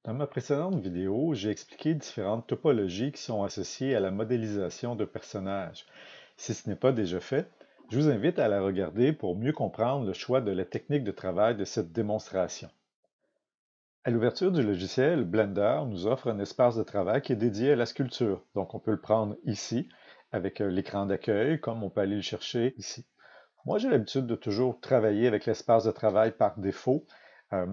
Dans ma précédente vidéo, j'ai expliqué différentes topologies qui sont associées à la modélisation de personnages. Si ce n'est pas déjà fait, je vous invite à la regarder pour mieux comprendre le choix de la technique de travail de cette démonstration. À l'ouverture du logiciel, Blender nous offre un espace de travail qui est dédié à la sculpture. Donc on peut le prendre ici, avec l'écran d'accueil, comme on peut aller le chercher ici. Moi, j'ai l'habitude de toujours travailler avec l'espace de travail par défaut. Euh,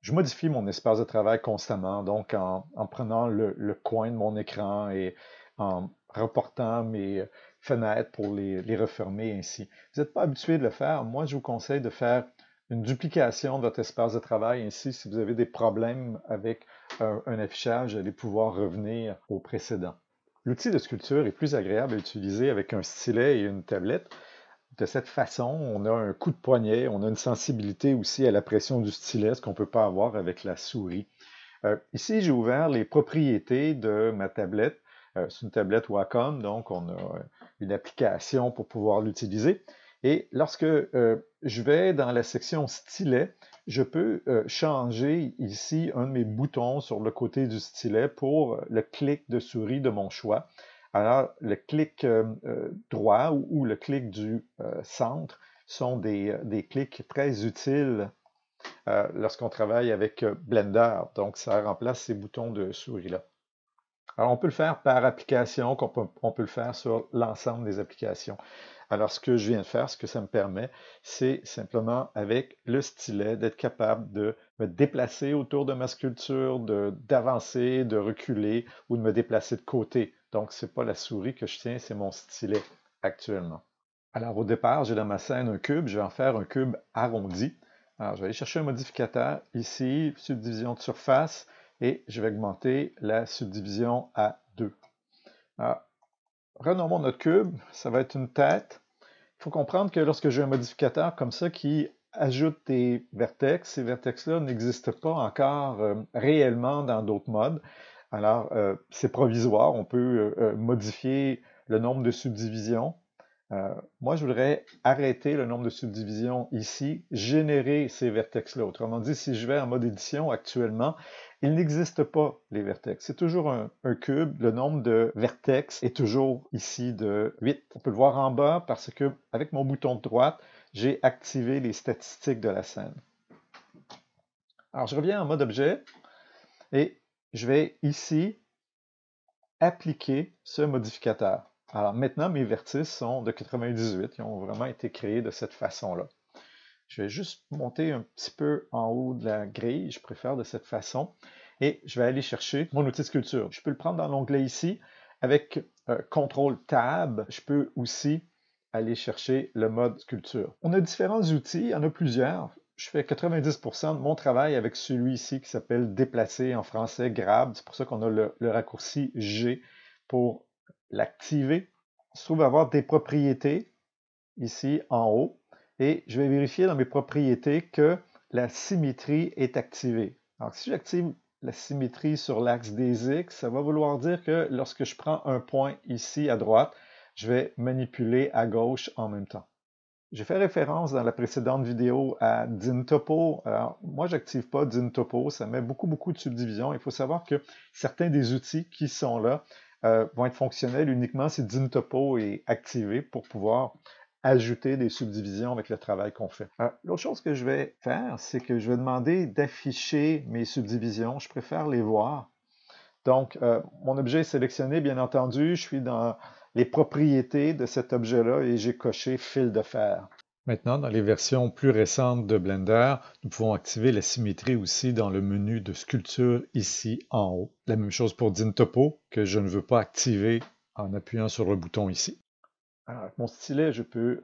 je modifie mon espace de travail constamment, donc en prenant le coin de mon écran et en reportant mes fenêtres pour les refermer ainsi. Vous n'êtes pas habitué de le faire. Moi, je vous conseille de faire une duplication de votre espace de travail. Ainsi, si vous avez des problèmes avec un affichage, vous allez pouvoir revenir au précédent. L'outil de sculpture est plus agréable à utiliser avec un stylet et une tablette. De cette façon, on a un coup de poignet, on a une sensibilité aussi à la pression du stylet, ce qu'on ne peut pas avoir avec la souris. Ici, j'ai ouvert les propriétés de ma tablette. C'est une tablette Wacom, donc on a une application pour pouvoir l'utiliser. Et lorsque je vais dans la section stylet, je peux changer ici un de mes boutons sur le côté du stylet pour le clic de souris de mon choix. Alors, le clic droit ou le clic du centre sont des clics très utiles lorsqu'on travaille avec Blender. Donc, ça remplace ces boutons de souris-là. Alors, on peut le faire par application, on peut le faire sur l'ensemble des applications. Alors, ce que je viens de faire, ce que ça me permet, c'est simplement avec le stylet d'être capable de me déplacer autour de ma sculpture, d'avancer, de reculer ou de me déplacer de côté. Donc, ce n'est pas la souris que je tiens, c'est mon stylet actuellement. Alors, au départ, j'ai dans ma scène un cube, je vais en faire un cube arrondi. Alors, je vais aller chercher un modificateur ici, subdivision de surface, et je vais augmenter la subdivision à 2. Alors, renommons notre cube, ça va être une tête. Il faut comprendre que lorsque j'ai un modificateur comme ça qui ajoute des vertex, ces vertex-là n'existent pas encore réellement dans d'autres modes. Alors, c'est provisoire, on peut modifier le nombre de subdivisions. Moi, je voudrais arrêter le nombre de subdivisions ici, générer ces vertex-là. Autrement dit, si je vais en mode édition actuellement, il n'existe pas les vertex. C'est toujours un cube. Le nombre de vertex est toujours ici de 8. On peut le voir en bas parce que avec mon bouton de droite, j'ai activé les statistiques de la scène. Alors, je reviens en mode objet et je vais ici appliquer ce modificateur. Alors maintenant, mes vertices sont de 98, ils ont vraiment été créés de cette façon-là. Je vais juste monter un petit peu en haut de la grille, je préfère de cette façon, et je vais aller chercher mon outil de sculpture. Je peux le prendre dans l'onglet ici, avec CTRL-TAB, je peux aussi aller chercher le mode sculpture. On a différents outils, il y en a plusieurs. Je fais 90% de mon travail avec celui-ci qui s'appelle déplacer en français, grab. C'est pour ça qu'on a le raccourci G pour l'activer. Il se trouve avoir des propriétés ici en haut et je vais vérifier dans mes propriétés que la symétrie est activée. Alors si j'active la symétrie sur l'axe des X, ça va vouloir dire que lorsque je prends un point ici à droite, je vais manipuler à gauche en même temps. J'ai fait référence dans la précédente vidéo à DynTopo. Alors, moi, je n'active pas DynTopo. Ça met beaucoup de subdivisions. Il faut savoir que certains des outils qui sont là vont être fonctionnels uniquement si DynTopo est activé pour pouvoir ajouter des subdivisions avec le travail qu'on fait. L'autre chose que je vais faire, c'est que je vais demander d'afficher mes subdivisions. Je préfère les voir. Donc, mon objet est sélectionné, bien entendu. Je suis dans les propriétés de cet objet-là et j'ai coché fil de fer. Maintenant, dans les versions plus récentes de Blender, nous pouvons activer la symétrie aussi dans le menu de sculpture ici en haut. La même chose pour DynTopo, que je ne veux pas activer en appuyant sur le bouton ici. Alors, avec mon stylet, je peux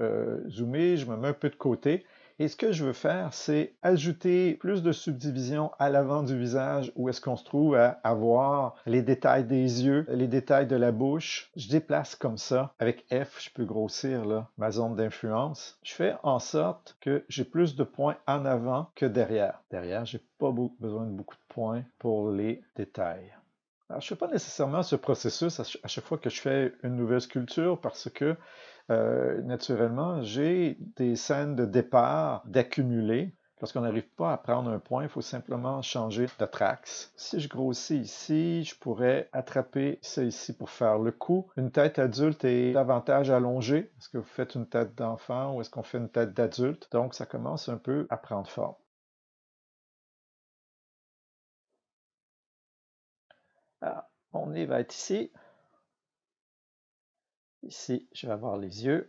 zoomer, je me mets un peu de côté. Et ce que je veux faire, c'est ajouter plus de subdivisions à l'avant du visage où est-ce qu'on se trouve à avoir les détails des yeux, les détails de la bouche. Je déplace comme ça. Avec F, je peux grossir là, ma zone d'influence. Je fais en sorte que j'ai plus de points en avant que derrière. Derrière, j'ai pas besoin de beaucoup de points pour les détails. Alors, je ne fais pas nécessairement ce processus à chaque fois que je fais une nouvelle sculpture parce que, naturellement, j'ai des scènes de départ d'accumuler. Lorsqu'on n'arrive pas à prendre un point, il faut simplement changer notre axe. Si je grossis ici, je pourrais attraper ça ici pour faire le coup. Une tête adulte est davantage allongée. Est-ce que vous faites une tête d'enfant ou est-ce qu'on fait une tête d'adulte? Donc, ça commence un peu à prendre forme. Alors, mon nez va être ici. Ici, je vais avoir les yeux.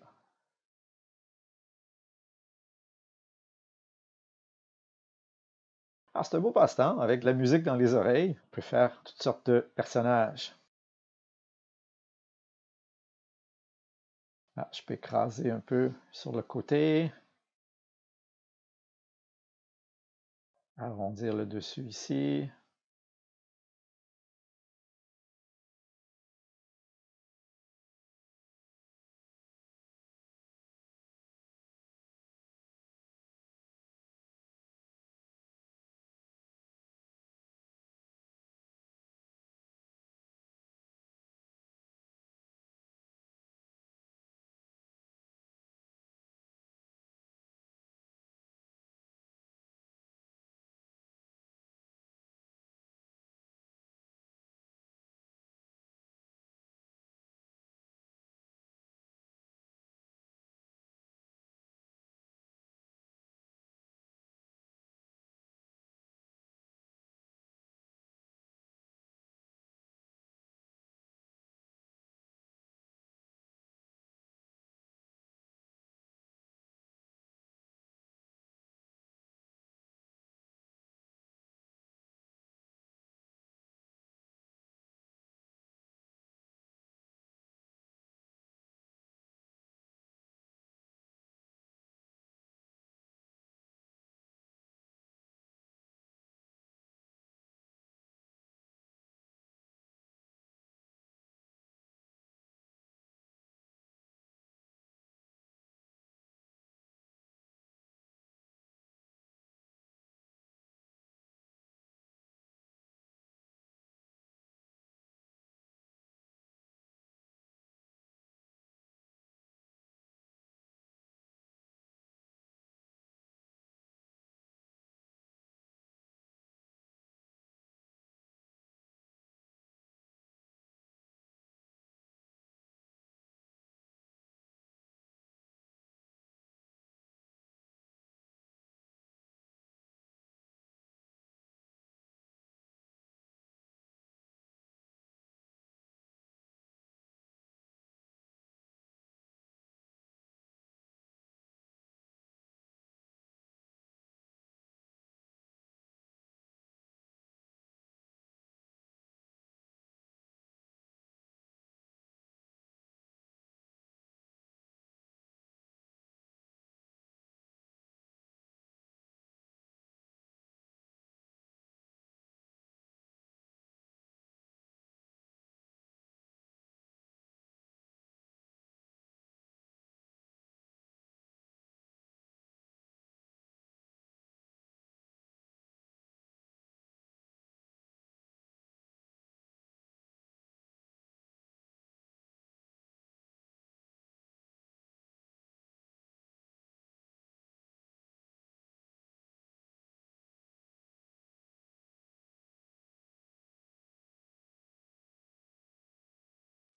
Alors, c'est un beau passe-temps. Avec de la musique dans les oreilles, on peut faire toutes sortes de personnages. Ah, je peux écraser un peu sur le côté. Arrondir le dessus ici.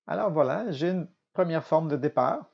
Alors voilà, j'ai une première forme de départ.